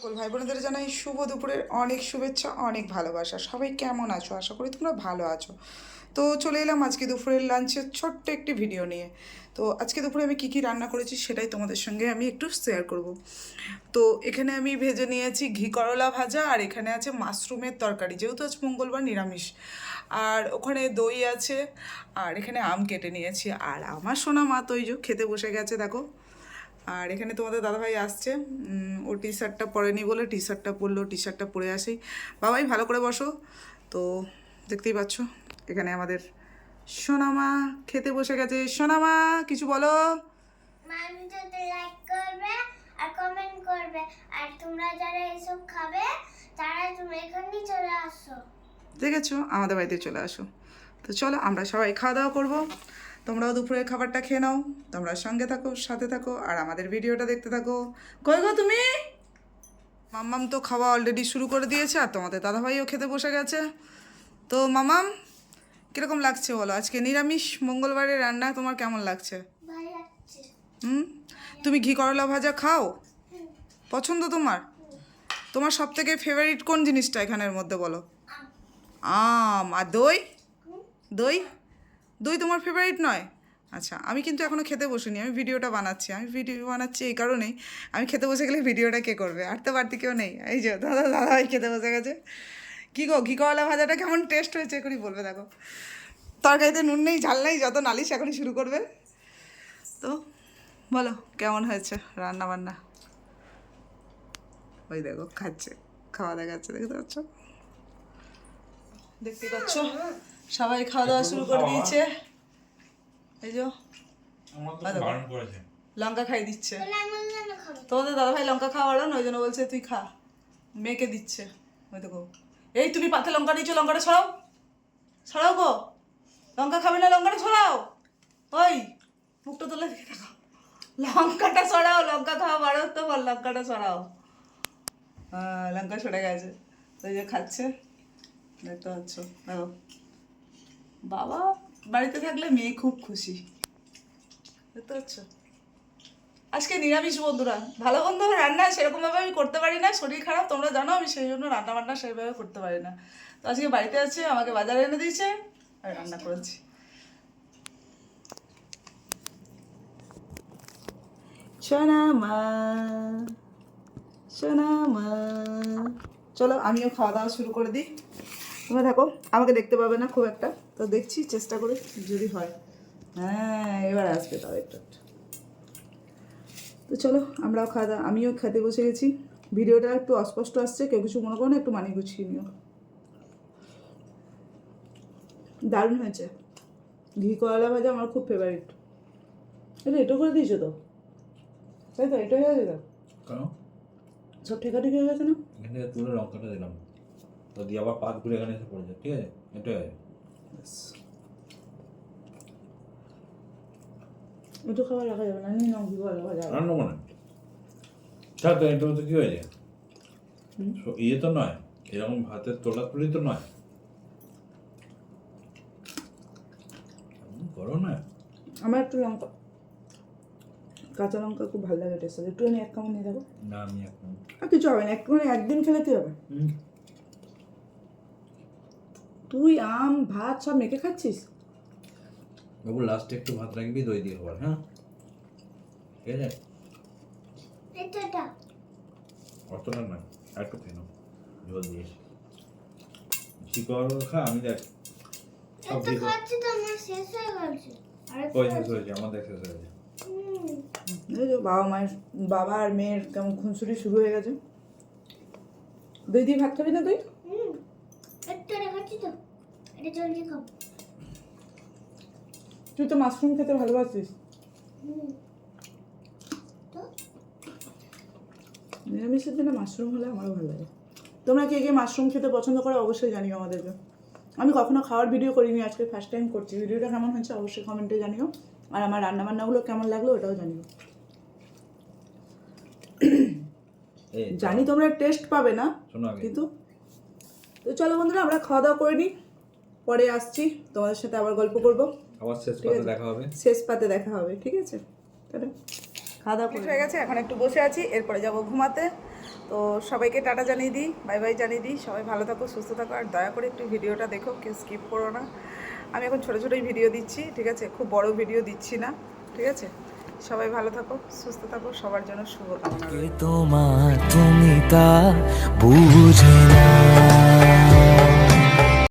সকল ভাই বোনেদের জানাই শুভ দুপুরের অনেক শুভেচ্ছা, অনেক ভালোবাসা। সবাই কেমন আছো? আশা করি তোমরা ভালো আছো। তো চলে এলাম আজকে দুপুরের লাঞ্চের ছোট্ট একটি ভিডিও নিয়ে। তো আজকে দুপুরে আমি কী রান্না করেছি সেটাই তোমাদের সঙ্গে আমি একটু শেয়ার করব। তো এখানে আমি ভেজে নিয়েছি ঘি করলা ভাজা, আর এখানে আছে মাশরুমের তরকারি, যেহেতু আজ মঙ্গলবার নিরামিষ। আর ওখানে দই আছে, আর এখানে আম কেটে নিয়েছি। আর আমার সোনা মা তো ওই যে খেতে বসে গেছে, দেখো। আর এখানে তোমাদের দাদাভাই আসছে, ও টি শার্টটা পরেনি বলে টি শার্টটা পরলো, টি শার্টটা পরে আসি। বাবাই ভালো করে বসো। তো দেখতেই পাচ্ছ এখানে আমাদের সোনামা খেতে বসে গেছে। সোনামা কিছু বলো। লাইক করবে আর কমেন্ট করবে, আর তোমরা যারা এসব খাবে তারা তুমি এখানেই চলে আসো। দেখেছো, আমাদের বাড়িতে চলে আসো। তো চলো আমরা সবাই খাওয়া দাওয়া করবো। তোমরাও দুপুরের খাবারটা খেয়ে নাও। তোমরা সঙ্গে থাকো, সাথে থাকো, আর আমাদের ভিডিওটা দেখতে থাকো। কই গো তুমি? মাম্মাম তো খাওয়া অলরেডি শুরু করে দিয়েছে, আর তোমাদের দাদাভাইও খেতে বসে গেছে। তো মামাম কীরকম লাগছে বলো? আজকে নিরামিষ মঙ্গলবারের রান্না তোমার কেমন লাগছে? ভালো লাগছে। তুমি ঘি করলা ভাজা খাও? পছন্দ তোমার? তোমার সব থেকে ফেভারিট কোন জিনিসটা এখানের মধ্যে বলো? আম। আর দই? দই দই তোমার ফেভারিট নয়? আচ্ছা, আমি কিন্তু এখনও খেতে বসিনি, আমি ভিডিওটা বানাচ্ছি। আমি ভিডিও বানাচ্ছি এই কারণেই, আমি খেতে বসে গেলে ভিডিওটা কে করবে? আর তো বাড়তি কেউ নেই। এই যে দাদাভাই খেতে বসে গেছে। কী গো, ঘি করলা ভাজাটা কেমন টেস্ট হয়েছে এখনই বলবে। দেখো তরকারিতে নুন নেই, ঝাল নেই, যত নালিশ এখনই শুরু করবে। তো বলো কেমন হয়েছে রান্না বান্না? ওই দেখো খাচ্ছে, খাওয়া দেখাচ্ছে, দেখতে পাচ্ছ? দেখতে পাচ্ছ সবাই খাওয়া দাওয়া শুরু করে দিয়েছে। এই যে লঙ্কা খাই দিচ্ছে। তোমাদের দাদাভাই লঙ্কা খাওয়া না, ওই জন্য বলছে তুই খা, মেয়েকে দিচ্ছে। ওই দেখো, এই তুমি পাতে লঙ্কা নিচ্ছ, লঙ্কাটা ছড়াও, ছড়াও গো। লঙ্কা খাবে না, লঙ্কাটা ছড়াও। ওই মুখটা তোলে দেখে দেখো, লঙ্কাটা ছড়াও। লঙ্কা খাওয়া বারো তো বল, লঙ্কাটা ছড়াও। হ্যাঁ, লঙ্কা সরে গেছে। ওই যে খাচ্ছে, দেখতে পাচ্ছ। দেখো, বাবা বাড়িতে থাকলে মেয়ে খুব খুশি, দেখতে পাচ্ছ। আজকে নিরামিষ বন্ধুরা, ভালো বন্ধু রান্না সেরকমভাবে আমি করতে পারি না, শরীর খারাপ তোমরা জানো, আমি সেই জন্য রান্না বান্না সেইভাবে করতে পারি না। তো আজকে বাড়িতে আছে, আমাকে বাজারে এনে দিয়েছে, আর রান্না করেছি। সোনামা, সোনামা, চলো আমিও খাওয়া দাওয়া শুরু করে দিই। তোমরা দেখো, আমাকে দেখতে পাবে না খুব একটা, তো দেখছি চেষ্টা করে যদি হয়। হ্যাঁ, এবার আসবে তাও একটু। তো চলো আমরাও খাওয়া দাওয়া, আমিও খেতে বসে গেছি। ভিডিওটা একটু অস্পষ্ট আসছে, কেউ কিছু মনে করো না, একটু মানিয়ে গুছিয়ে নিও। দারুণ হয়েছে। ঘি করলা ভাজা আমার খুব ফেভারিট। এটা করে দিয়েছো তো, তাই তো? এটা হয়ে গেছে তো, সব ঠেকাঠেকি হয়ে গেছে না? এখান থেকে তুলে লঙ্কাটা দিলাম, তো দিয়ে আবার পাত ঘুরে এখানে এসে পড়ে যায়। ঠিক আছে, এটাই একটু খাবার রাখা যাবে না, নিয়ে নাও ঘি করলা ভাজা। রান্না মানে থাক, এটা তো কি হয়েছে, ইয়ে তো নয়, এরকম ভাতের তোলা তুলি তো নয়, করো না। আমার একটু লঙ্কা, কাঁচা লঙ্কা খুব ভালো লাগে টেস্ট। একটুখানি এক কামড় নিয়ে যাবো। না আমি এখন আর কিছু হবে না, একটুখানি একদিন খেলে কি হবে? তুই আম ভাত সব মেখে খাচ্ছিস? বাবু লাস্টে একটু ভাত রাখবি, দই দিয়ে খাবার। হ্যাঁ, ঠিক আছে, এটা অতটা নয়, আর একটু খেয়ে নাও, জল দিয়ে বেশি করো খা। আমি দেখ সব এটা দিয়ে খাচ্ছি তো আমার শেষ হয়ে গেছে। ওই শেষ হয়েছে, আমাদের শেষ হয়েছে। এই যে বাবা আর মেয়ের কেমন খুনসুটি শুরু হয়ে গেছে। দই দিয়ে ভাত খাবি না তুই? এটা খাচ্ছি তো, এটা জলদি খাও। তুই তো মাশরুম খেতে ভালোবাসিস। নিরামিষের দিনে মাশরুম হলে আমারও ভালো লাগে। তোমরা কে কে মাশরুম খেতে পছন্দ করো অবশ্যই জানিও আমাদেরকে। আমি কখনো খাওয়ার ভিডিও করিনি, আজকে ফার্স্ট টাইম করছি। ভিডিওটা কেমন হয়েছে অবশ্যই কমেন্টে জানিও, আর আমার রান্নাবান্নাগুলো কেমন লাগলো ওটাও জানিও। জানি তোমরা টেস্ট পাবে না কিন্তু। তো চলো বন্ধুরা, আমরা খাওয়া দাওয়া করে নিই, পরে আসছি তোমাদের সাথে আবার গল্প করবো। আবার শেষ পাতে দেখা হবে। শেষ পাতে দেখা হবে, ঠিক আছে? তাহলে খাওয়া দাওয়া হয়ে গেছে, এখন একটু বসে আছি, এরপরে যাব ঘুমাতে। তো সবাইকে টাটা জানিয়ে দিই, বাই বাই জানিয়ে দিই। সবাই ভালো থাকো, সুস্থ থাকো, আর দয়া করে একটু ভিডিওটা দেখো, কেউ স্কিপ করো না। আমি এখন ছোটো ছোটোই ভিডিও দিচ্ছি, ঠিক আছে, খুব বড় ভিডিও দিচ্ছি না, ঠিক আছে। সবাই ভালো থাকো, সুস্থ থাকো, সবার জন্য শুভকামনা রইলো। তোমার তুমি তা বুঝে না।